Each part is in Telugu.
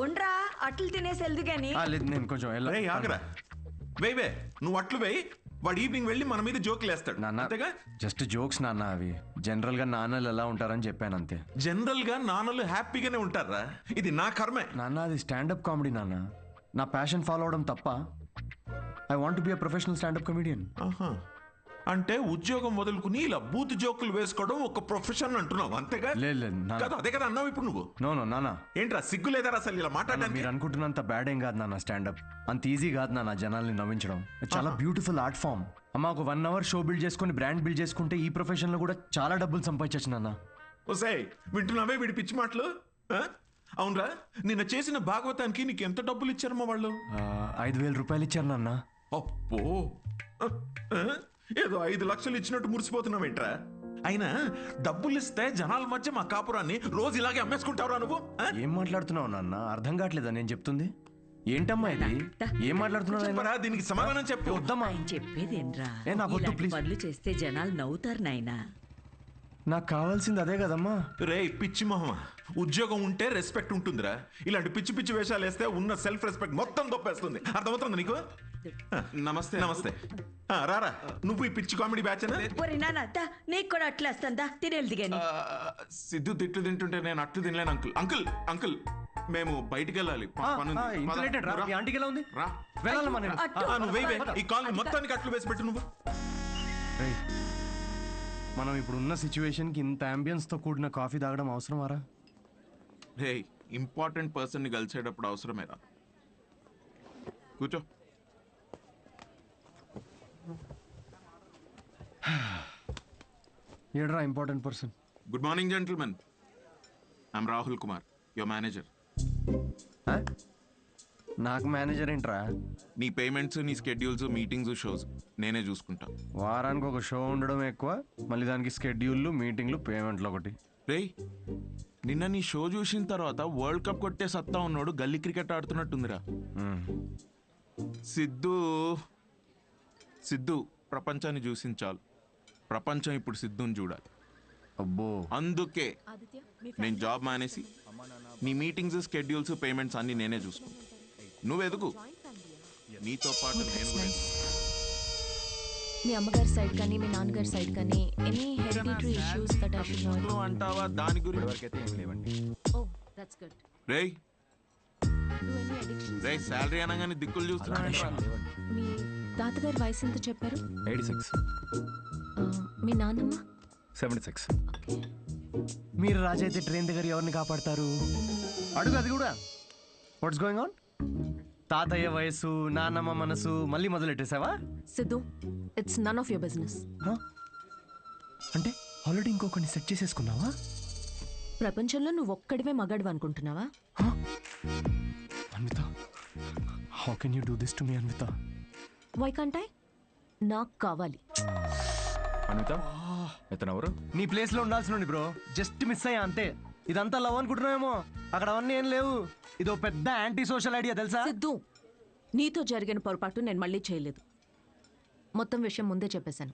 ఉండ్రా అట్లు తినేసి వెళ్దు గాని. లేదు నేను కొంచెం ఆగరా వేవే నువ్వు అట్లు వేయి వాడు ఈవినింగ్ వెళ్ళి మన మీద జోకులు వేస్తాడు నాన్న. జస్ట్ జోక్స్ నాన్న, అవి జనరల్ గా నాన్నలు ఎలా ఉంటారని చెప్పాను అంతే. జనరల్ గా నాన్నలు హ్యాపీగానే ఉంటారా? ఇది నా కర్మే నాన్న, అది స్టాండప్ కామెడీ నాన్న. నా ప్యాషన్ ఫాలో అవడం తప్ప. I want be a professional standup comedian. అంటే ఉద్యోగం వదులుకుని ఇలా బూత్ జోకులు వేసుకోవడం ఒక ప్రొఫెషన్ అంటున్నావు అంతేగా? లేదు కదా, అదే కదా అన్నావు ఇప్పుడు నువ్వు. నో నాన్న. ఏంట్రా సిగ్గు లేదా అసలు ఇలా మాట్లాడడానికి? మీరు అనుకుంటున్నంత బ్యాడ్ ఏం కాదు నాన్న. స్టాండప్ అంత ఈజీ కాదు నాన్న జనాల్ని నవ్వించడం. చాలా బ్యూటిఫుల్ ఆర్ట్ ఫామ్. అమ్మ, ఒక 1 hour షో బిల్డ్ చేసుకుని బ్రాండ్ బిల్డ్ చేసుకుంటే ఈ ప్రొఫెషన్ లో కూడా చాలా డబ్బులు సంపాదించచ్చు నాన్న. ఓసే వింటున్నావే వీడి పిచ్చి మాటలు? అవునరా, నిన్న చేసిన భాగవతానికి నీకు ఎంత డబ్బులు ఇచ్చారమ్మా వాళ్ళు? 5,000 రూపాయలు ఇచ్చారు నాన్న. అప్పో, ఏదో 5 లక్షలు ఇచ్చినట్టు మురిసిపోతున్నావేంట్రా? అయినా డబ్బులు ఇస్తే జనాల మధ్య మా కాపురాన్ని రోజు ఇలాగే అమ్మేసుకుంటావురా నువ్వు? ఏం మాట్లాడుతున్నావు నాన్న? అర్థం కావట్లేదా నేను చెప్తుంది? ఏంటమ్మా ఇది? ఏం మాట్లాడుతున్నావు? దీనికి సమాధానం చెప్పు. వద్దమ్మా, చెప్పేదేంట్రా? ప్లీజ్. పనులు చేస్తే జనాలు నవ్వుతారు నాయనా. నాకు కావాల్సింది అదే కదమ్మా. రే పిచ్చి మొహమా, ఉద్యోగం ఉంటే రెస్పెక్ట్ ఉంటుందిరా. ఇలాంటి పిచ్చి పిచ్చి వేషాలు వేస్తే ఉన్న సెల్ఫ్ రెస్పెక్ట్ మొత్తం దొప్పేస్తుంది. అర్థమవుతుంది నీకు? నమస్తే నమస్తే. రారా, నువ్వు ఈ పిచ్చి కామెడీ బ్యాచ్? నీకు కూడా అట్లా వస్తుందా? తినేది గాని. సిద్ధు తిట్లు తింటుంటే నేను అట్లు తినలేను అంకుల్. అంకుల్ అంకుల్ మేము బయటికి వెళ్ళాలి. నువ్వు ఈ కాల్ మొత్తానికి అట్లు వేసి పెట్టు నువ్వు. మనం ఇప్పుడు ఉన్న సిచ్యువేషన్ కి ఇంత అంబియన్స్ తో కూడిన కాఫీ తాగడం అవసరమారా? రే, ఇంపార్టెంట్ పర్సన్ ని కలిసేటప్పుడు అవసరమేరా. కూర్చో. ఏడ్రా important person? Good morning gentlemen, I'm Rahul Kumar, your manager. నాకు మేనేజర్ ఏంట్రా? నీ పేమెంట్స్, నీ స్కెడ్యూల్స్, మీటింగ్స్, షోస్ నేనే చూసుకుంటా. వారానికి ఒక షో ఉండడం ఎక్కువ, మళ్ళీ దానికి స్కెడ్యూల్లు, మీటింగ్లు, పేమెంట్లు ఒకటి. రే, నిన్న నీ షో చూసిన తర్వాత వరల్డ్ కప్ కొట్టే సత్తా ఉన్నాడు గల్లీ క్రికెట్ ఆడుతున్నట్టుందిరా. సిద్ధు ప్రపంచాన్ని చూసించాలి. ప్రపంచం ఇప్పుడు సిద్ధుని చూడాలి. అబ్బో, అందుకే నేను జాబ్ మానేసి నీ మీటింగ్స్, స్కెడ్యూల్స్, పేమెంట్స్ అన్ని నేనే చూసుకుంటా. నువ్వు ఎదుగు, నీతో పాటు నేను కూడా. మీ అమ్మగారి సైడ్ కానీ మీ నాన్నగారి సైడ్ కానీ any hereditary issues that I should know అంటావా? దాని గురించి వరకైతే ఏం లేవండి. Oh that's good. రేయ్ రేయ్, సాలరీ అనగానే దిక్కులు చూస్తున్నా. మీ తాతగారి వయసు ఎంత చెప్పారు? 86. మీ నాన్నమ్మ? 76. మీరు రాజు అయితే ట్రైన్ దగ్గర ఎవరిని కాపాడతారు? అడుగు అది కూడా. What's going on? తాతయ్య వయసు, నాన్నమ్మ మనసు మళ్ళీ మొదలెట్టేసావా? Siddhu, it's none of your business. అంటే ఆల్రెడీ ఇంకొకరిని సెట్ చేసేసుకున్నావా? ప్రపంచంలో నువ్వు ఒక్కడివే మగాడు అనుకుంటున్నావా? Anvitha, how can you do this to me Anvitha? Why can't I? నాకు కావాలి. అన్విత, ఎతనెవరు? నీ ప్లేస్ లో ఉండాల్సిన బ్రో, జస్ట్ మిస్ అయ్యా అంతే. ఇదంతా లవ్ అనుకుంటున్నావేమో, అక్కడ అవన్నీ ఏం లేవు. ఇదో పెద్ద యాంటీ సోషల్ ఐడియా తెలుసా? సిద్ధు, నీతో జరిగిన పొరపాటు నేను మళ్ళీ చేయలేదు. మొత్తం విషయం ముందే చెప్పేశాను.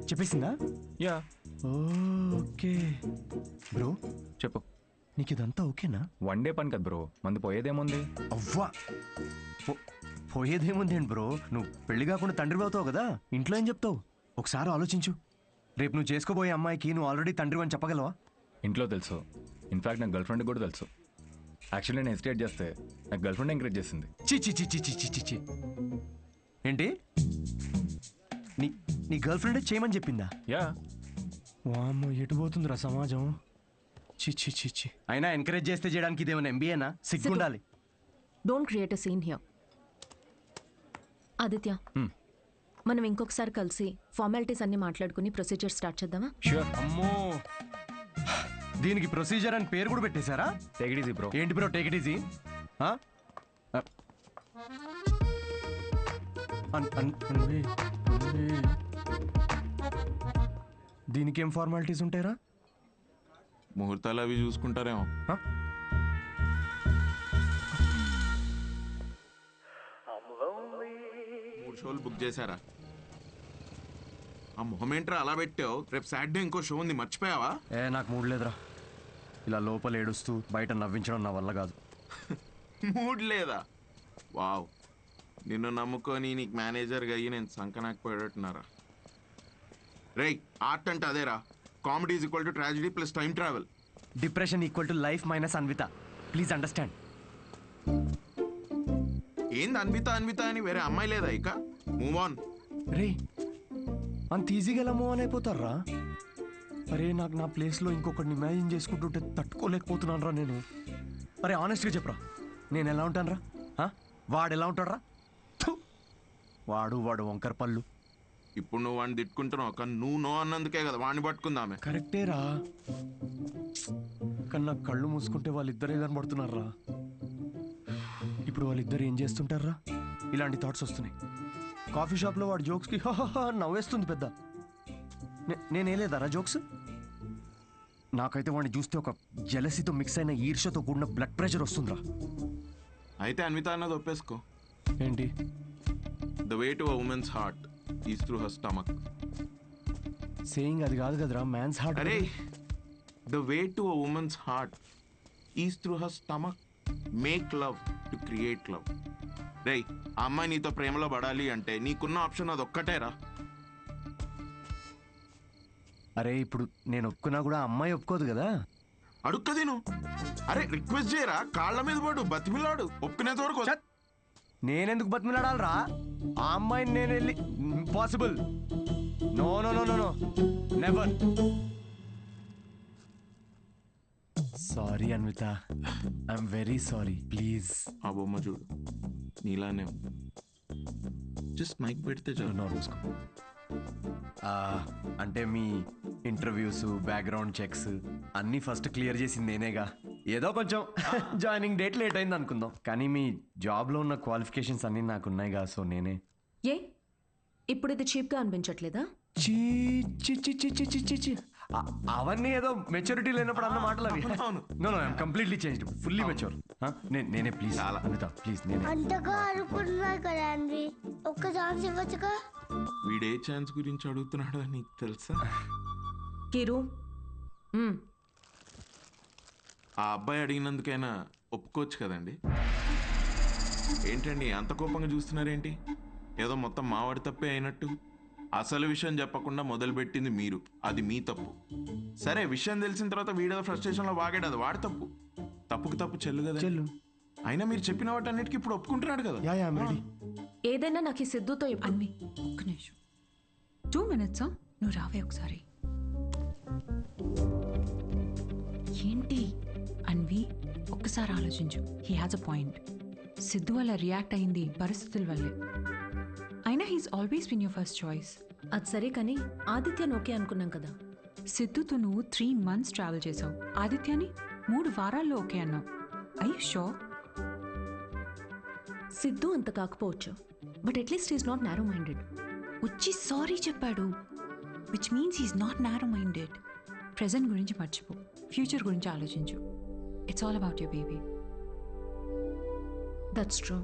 చెప్పేసిందా? యా. ఓకే బ్రో, చెప్పు. నీకు ఇదంతా ఓకేనా? 1 day పని కదా బ్రో, మంది పోయేదేముంది? అవ్వా, పోయేదేముంది ఏంటి బ్రో? నువ్వు పెళ్లి కాకుండా తండ్రి అవుతావు కదా, ఇంట్లో ఏం చెప్తావు? ఒకసారి ఆలోచించు. రేపు నువ్వు చేసుకోబోయే అమ్మాయికి నువ్వు ఆల్రెడీ తండ్రి అని చెప్పగలవా? ఇంట్లో తెలుసు, ఇన్ఫాక్ట్ నాకు గర్ల్ ఫ్రెండ్ కూడా తెలుసు. యాక్చువల్లీ నేను హెసిటేట్ చేస్తే నాకు గర్ల్ ఫ్రెండ్ ఎంకరేజ్ చేసింది. చి ఏంటి? నీ గర్ల్ ఫ్రెండ్ చేయమని చెప్పిందా? యా. వామ్మో, ఎటు పోతుందిరా సమాజం? చి అయినా ఎంకరేజ్ చేస్తే చేయడానికి ఇదేమైనా ఎంబీఏనా? సిగ్గుండాలి. Don't create a scene here. Aditya, మనం ఇంకొకసారి కలిసి ఫార్మాలిటీస్ అన్ని మాట్లాడుకుని ప్రొసీజర్ స్టార్ట్ చేద్దామా? ష్యూర్. అమ్మో, దీనికి ప్రొసీజర్ అని పేరు కూడా పెట్టేశారా? Take it easy bro. ఏంటి బ్రో టేక్ ఇట్ ఈజీ? దీనికి ఏం ఫార్మాలిటీస్ ఉంటాయరా? ముహూర్తాలు అవి చూసుకుంటారేమో. 3 షోలు బుక్ చేశారా? ఆ మొహమేంట్రా అలా పెట్టావు? రేపు సాటర్డే ఇంకో షో ఉంది, మర్చిపోయావా? నాకు మూడ్ లేదురా. ఇలా లోపల ఏడుస్తూ బయట నవ్వించడం నా వల్ల కాదు. మూడ్ లేదా? వావ్, నిన్ను నమ్ముకొని నీకు మేనేజర్గా అయ్యి నేను సంకనాకపోయేటట్టున్నారా? రేయ్, ఆర్ట్ అంటే అదేరా. Comedy is equal to tragedy plus time travel. Depression equal to life minus Anvitha. Please understand. ఏంది అన్విత అన్విత అని వేరే అమ్మాయి లేదా ఇక? Move on. రే, అంత ఈజీగా ఎలా మూవ్ ఆన్ అయిపోతారా? అరే, నాకు నా ప్లేస్లో ఇంకొకరిని ఇమాజిన్ చేసుకుంటుంటే తట్టుకోలేకపోతున్నాను రా నేను. అరే, ఆనెస్ట్గా చెప్పరా, నేను ఎలా ఉంటాను రా? వాడు ఎలా ఉంటాడు రా? వాడు వంకర పళ్ళు. ఇప్పుడు నువ్వు వాడిని తిట్టుకుంటున్నావు, కానీ నువ్వు నో అన్నందుకే కదా వాడిని పట్టుకుందామే. కరెక్టే రా, కానీ నాకు కళ్ళు మూసుకుంటే వాళ్ళిద్దరే కనబడుతున్నారా. ఇప్పుడు వాళ్ళిద్దరు ఏం చేస్తుంటారా? ఇలాంటి థాట్స్ వస్తున్నాయి. కాఫీ షాప్లో వాడు జోక్స్కి నవ్వేస్తుంది పెద్ద. నేనేలేదారా జోక్స్? నాకైతే వాడిని చూస్తే ఒక జెలసీతో మిక్స్ అయిన ఈర్ష్యతో కూడిన బ్లడ్ ప్రెషర్ వస్తుందిరా. అయితే అన్విత అన్నది ఒప్పేసుకో. ఏంటి? The way to a women's heart is through her stomach. Saying అది కాదు కదరా, మ్యాన్స్ హార్ట్. అరే, the way to a women's heart is through her stomach. Make love to create love. రేయ్, ఆ అమ్మాయి నీతో ప్రేమలో పడాలి అంటే నీకున్న ఆప్షన్ అది ఒక్కటేరా. అరే, ఇప్పుడు నేను ఒప్పుకున్నా కూడా అమ్మాయి ఒప్పుకోదు కదా. అడుక్కది నువ్వు. అరే, రిక్వెస్ట్ చేయరా, కాళ్ళ మీద పడు, బతిమిలాడు, ఒప్పుకునేంత వరకు. నేనెందుకు బతిమిలాడాలరా? ఆ అమ్మాయిని నేను వెళ్ళి impossible. No no no no no, never. Sorry Anvitha, I'm very sorry, please. ఆ బొమ్మ చూడు, నీలానే ఉంది. జస్ట్ మైక్ పెడితే చాలు. నో చూసుకో. అంటే మీ ఇంటర్వ్యూస్, బ్యాక్గ్రౌండ్ చెక్స్ అన్నీ ఫస్ట్ క్లియర్ చేసింది నేనేగా. ఏదో కొంచెం జాయినింగ్ డేట్ లేట్ అయింది అనుకుందాం, కానీ మీ జాబ్లో ఉన్న క్వాలిఫికేషన్స్ అన్నీ నాకు ఉన్నాయిగా, సో నేనే. ఏ ఇప్పుడు ఇది చీప్గా అనిపించట్లేదా? చీ చి చి చి చి చి చి చి. అవన్నీ ఏదో మెచ్యూరిటీ లేనప్పుడు అన్న మాటలు అవి. అవును. No no, I'm completely changed, fully mature. నేనే ప్లీజ్ చాలా. అనిత ప్లీజ్, నేనే. అంతగా అనుకుంటున్నారు కదా అండి, ఒక్క ఛాన్స్ ఇవ్వచ్చుగా. వీడే ఛాన్స్ గురించి అడుగుతున్నాడో నీకు తెలుసా? కిరు ఆ అబ్బాయి అడిగినందుకైనా ఒప్పుకోవచ్చు కదండి. ఏంటండి అంత కోపంగా చూస్తున్నారేంటి? ఏదో మొత్తం మావాడి తప్పే అయినట్టు. అసలు విషయం చెప్పకుండా మొదలుపెట్టింది మీరు, అది మీ తప్పు. సరే, విషయం తెలిసిన తర్వాత వీడేదో ఫ్రస్ట్రేషన్లో వాగాడు, అది వాడి తప్పు. తప్పుకు తప్పు చెల్లు కదా. చెల్లు. అయినా మీరు చెప్పిన వాటన్నిటికీ ఇప్పుడు ఒప్పుకుంటున్నాడు కదా. Yeah I'm ready. ఏదైనా నాకు ఈ సిద్ధుతో అన్వి, ఒక్క నిమిషం, 2 minutes. నువ్వు రావే ఒకసారి. ఏంటి అన్వి, ఒక్కసారి ఆలోచించు. He has a point. Siddhu వల్ల రియాక్ట్ అయింది పరిస్థితుల వల్లే. అయినా he's always been your first choice. అది సరే, కానీ ఆదిత్యను ఓకే అనుకున్నాం కదా. సిద్ధుతో నువ్వు 3 months ట్రావెల్ చేసావు, ఆదిత్యని 3 వారాల్లో ఓకే అన్నావు. I you sure? సిద్ధు అంత కాకపోవచ్చు, but at least is not narrow minded. వచ్చి సారీ చెప్పాడు, which means he's not narrow minded. Present గురించి మర్చిపో, ఫ్యూచర్ గురించి ఆలోచించు. It's all about your baby. That's true.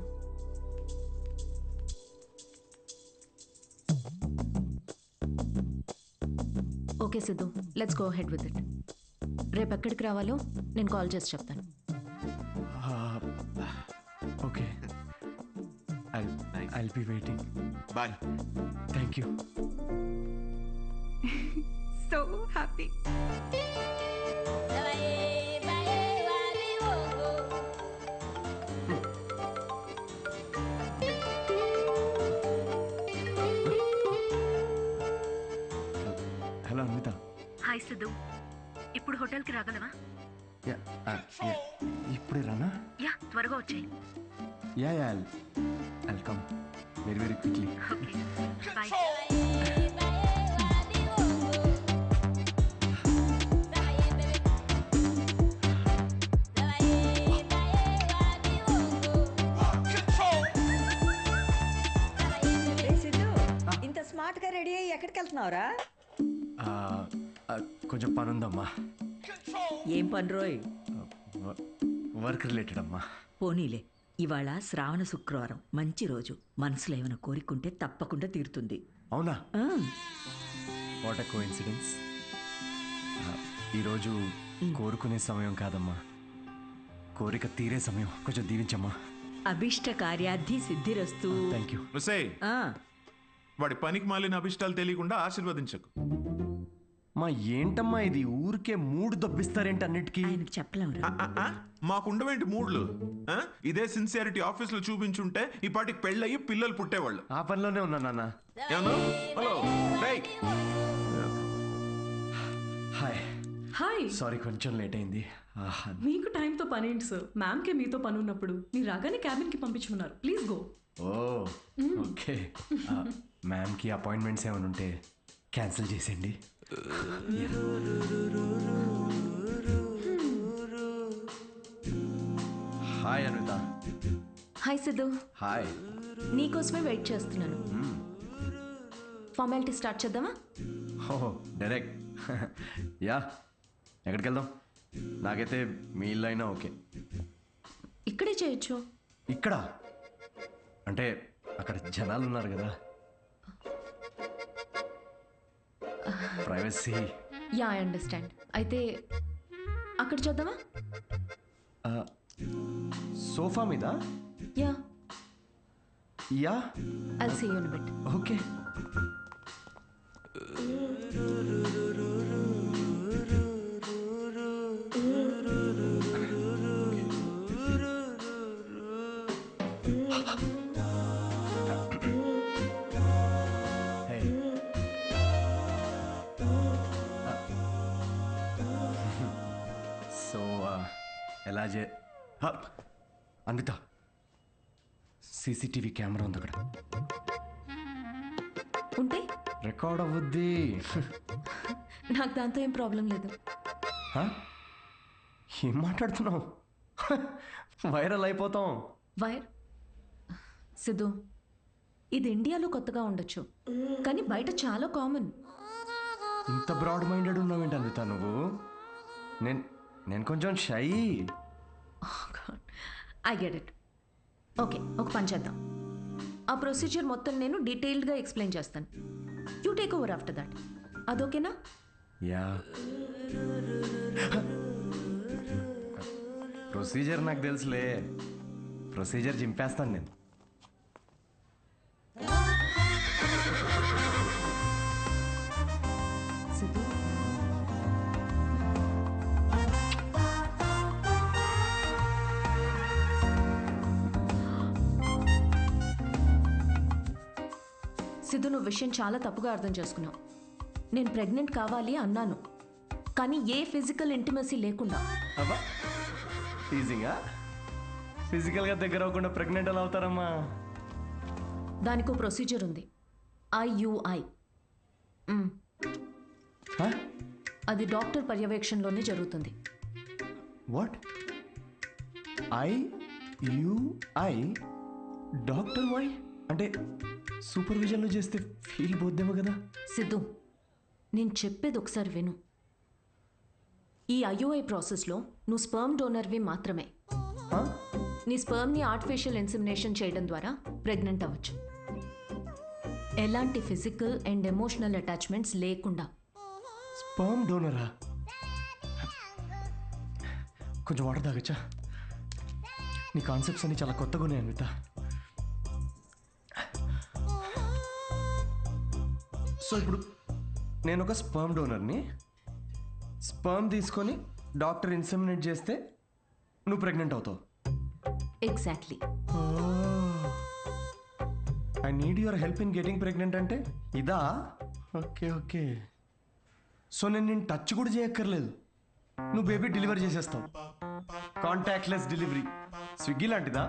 Okay Siddhu, let's go head with it. రేపు ఎక్కడికి రావాలో నేను కాల్ చేసి చెప్తాను. Okay, I'll be waiting. Bye. Thank you. So happy. Hello Anvitha. Hi Siddhu, ఇప్పుడు హోటల్కి రాగలవా? ఇప్పుడే రానా? యా, త్వరగా వచ్చాయి. Yeah yeah, I'll come very very quickly. Okay, bye. ఇంత స్మార్ట్ గా రెడీ అయ్యి ఎక్కడికి వెళ్తున్నావురా? కొంచెం పని ఉందమ్మా. ఏం పని రోయ్? వర్క్ రిలేటెడ్ అమ్మా. పోనీలే, ఇవాళ శ్రావణ శుక్రవారం, మంచి రోజు. మనసులో ఏమైనా కోరికుంటే తప్పకుండా తీరుతుంది. అవునా? ఆ, వాట్ ఎ కోఇన్సిడెన్స్. ఈరోజు కోరుకునే సమయం కాదమ్మా, కోరిక తీరే సమయం. కొంచెం దీవించమ్మా. అభిష్ట కార్యార్థి సిద్ధిరస్తు. Thank you. ఒసేయ్, ఆ, వాడి పనికి మాలిన అభిష్టాలు తెలియకుండా ఆశీర్వదించకు. మా ఏంటమ్మా ఇది, ఊరికే మూడు దొబ్బిస్తారేంటి అన్నిటికీ? ఆయనకు చెప్పలేమురా. మాకుండవేంటి మూడ్లు? ఆ? ఇదే సిన్సియారిటీ ఆఫీస్లో చూపించుంటే ఈ పాటికి పెళ్ళయి పిల్లలు పుట్టేవాళ్ళు. ఆ పనిలోనే ఉన్నా నాన్న. ఏమన్నా? హలో రేయ్. హాయ్. హాయ్, సారీ కొంచెం లేట్ అయింది. మీకు టైంతో పని ఏంటి సార్? మ్యామ్కే మీతో పని ఉన్నప్పుడు మీరు రాగానే క్యాబిన్కి పంపించమన్నారు. Please go. Oh okay. మ్యామ్కి అపాయింట్మెంట్స్ ఏమైనా ఉంటే క్యాన్సిల్ చేసేయండి. Hi Anitha. Hi Siddhu, hi. నీకోసమే వెయిట్ చేస్తున్నాను. ఫార్మాలిటీ స్టార్ట్ చేద్దామా? Oh direct. యా, ఎక్కడికి వెళ్దాం? నాకైతే మీ ఇల్లు అయినా ఓకే. ఇక్కడే చేయొచ్చు. ఇక్కడ అంటే అక్కడ జనాలు ఉన్నారు కదా, ప్రైవసీ. Yeah, I understand. అయితే అక్కడ చేద్దామా? సోఫా మీద. Yeah, yeah, I'll see you in a bit. Okay. So ఎలా అన్విత, సీసీటీవీ కెమెరా ఉంది అక్కడ. ఉంటే రికార్డ్ అవ్వద్ది. నాకు దాంతో ఏం ప్రాబ్లం లేదు. ఏం మాట్లాడుతున్నావు? వైరల్ అయిపోతాం. వైర్ సిద్ధు, ఇది ఇండియాలో కొత్తగా ఉండొచ్చు, కానీ బయట చాలా కామన్. ఇంత బ్రాడ్ మైండెడ్ ఉన్నావేంటి అన్విత నువ్వు? నేను కొంచెం shy. I get it. Okay, ఒక పని చేద్దాం. ఆ ప్రొసీజర్ మొత్తం నేను డీటెయిల్డ్గా ఎక్స్ప్లెయిన్ చేస్తాను. You take over after that. అదోకేనా? యా. ప్రొసీజర్ నాకు తెలుసులే. ప్రొసీజర్ చింపేస్తాను నేను. సిద్ధు, సిద్ధు, నువ్వు విషయం చాలా తప్పుగా అర్థం చేసుకున్నావు. నేను ప్రెగ్నెంట్ కావాలి అన్నాను, కానీ ఏ ఫిజికల్ ఇంటిమసీ లేకుండా. అబ్బా, ఈజీగా ఫిజికల్గా దగ్గర అవ్వకుండా ప్రెగ్నెంట్ ఎలా అవుతారమ్మా? దానికో ప్రొసీజర్ ఉంది, IUI. అది డాక్టర్ పర్యవేక్షణలోనే జరుగుతుంది. వాట్? IUI? డాక్టర్ వై అంటే సూపర్విజన్లో చేస్తే ఫీల్ పోద్దేమో కదా? సిద్ధు, నేను చెప్పేది ఒకసారి విను. ఈ IUI ప్రాసెస్లో నువ్వు స్పర్మ్ డోనర్వి మాత్రమే. నీ స్పర్మ్ని ఆర్టిఫిషియల్ ఇన్సెమినేషన్ చేయడం ద్వారా ప్రెగ్నెంట్ అవ్వచ్చు, ఎలాంటి ఫిజికల్ అండ్ ఎమోషనల్ అటాచ్మెంట్స్ లేకుండా. స్పర్మ్ డోనరా? కొంచెం వాటర్ తాగచ్చా? నీ కాన్సెప్ట్స్ అన్ని చాలా కొత్తగా ఉన్నాయి అన్విత. సో ఇప్పుడు నేను ఒక స్పర్మ్ డోనర్ని. స్పర్మ్ తీసుకొని డాక్టర్ ఇన్సెమినేట్ చేస్తే నువ్వు ప్రెగ్నెంట్ అవుతావు. Exactly. I need your help in getting pregnant అంటే ఇదా? Okay okay. సో నేను టచ్ కూడా చేయక్కర్లేదు, నువ్వు బేబీ డెలివరీ చేసేస్తావు. Contactless delivery. స్విగ్గీ లాంటిదా?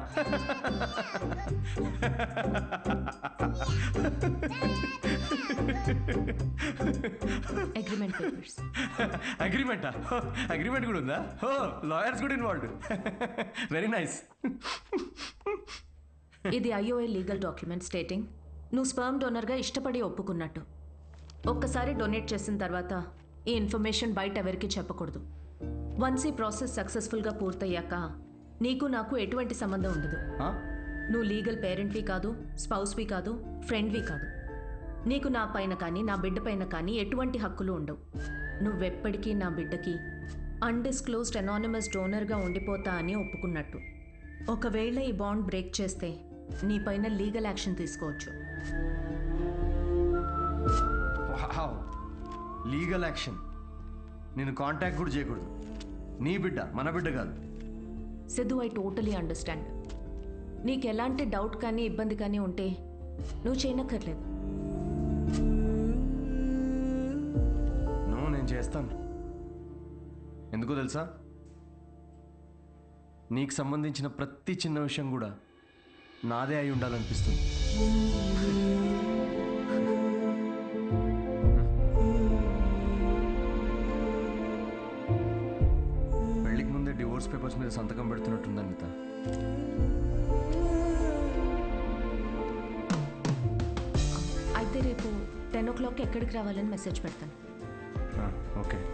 Agreement papers. అగ్రిమెంటా? అగ్రిమెంట్ కూడా ఉందా? ఓ, లాయర్స్ కూడా ఇన్వాల్వ్డ్. Very nice. ఇది IUI లీగల్ డాక్యుమెంట్ స్టేటింగ్ నువ్వు స్పర్మ్ డోనర్గా ఇష్టపడి ఒప్పుకున్నట్టు. ఒక్కసారి డొనేట్ చేసిన తర్వాత ఈ ఇన్ఫర్మేషన్ బయట ఎవరికి చెప్పకూడదు. వన్స్ ఈ ప్రాసెస్ సక్సెస్ఫుల్గా పూర్తయ్యాక నీకు నాకు ఎటువంటి సంబంధం ఉండదు. నువ్వు లీగల్ పేరెంట్వి కాదు, స్పౌస్వి కాదు, ఫ్రెండ్వి కాదు. నీకు నా పైన కానీ నా బిడ్డ పైన కానీ ఎటువంటి హక్కులు ఉండవు. నువ్వెప్పటికీ నా బిడ్డకి అన్డిస్క్లోజ్డ్ అనానిమస్ డోనర్గా ఉండిపోతా అని ఒప్పుకున్నట్టు. ఒకవేళ ఈ బాండ్ బ్రేక్ చేస్తే నీపైన లీగల్ యాక్షన్ తీసుకోవచ్చు. Legal action? నేను కాంటాక్ట్ కూడా చేయకూడదు. నీ బిడ్డ మన బిడ్డ కాదు. Siddhu, I totally understand. నీకు ఎలాంటి డౌట్ కానీ ఇబ్బంది కానీ ఉంటే నువ్వు చేయనక్కర్లేదు. నేను చేస్తాను. ఎందుకో తెలుసా? నీకు సంబంధించిన ప్రతి చిన్న విషయం కూడా నాదే అయి ఉండాలనిపిస్తుంది. పెళ్ళికి ముందే డివోర్స్ పేపర్స్ మీద సంతకం పెడుతున్నట్టుంది అనిత. అయితే రేపు 10 o'clock ఎక్కడికి రావాలని మెసేజ్ పెడతాను. ఓకే.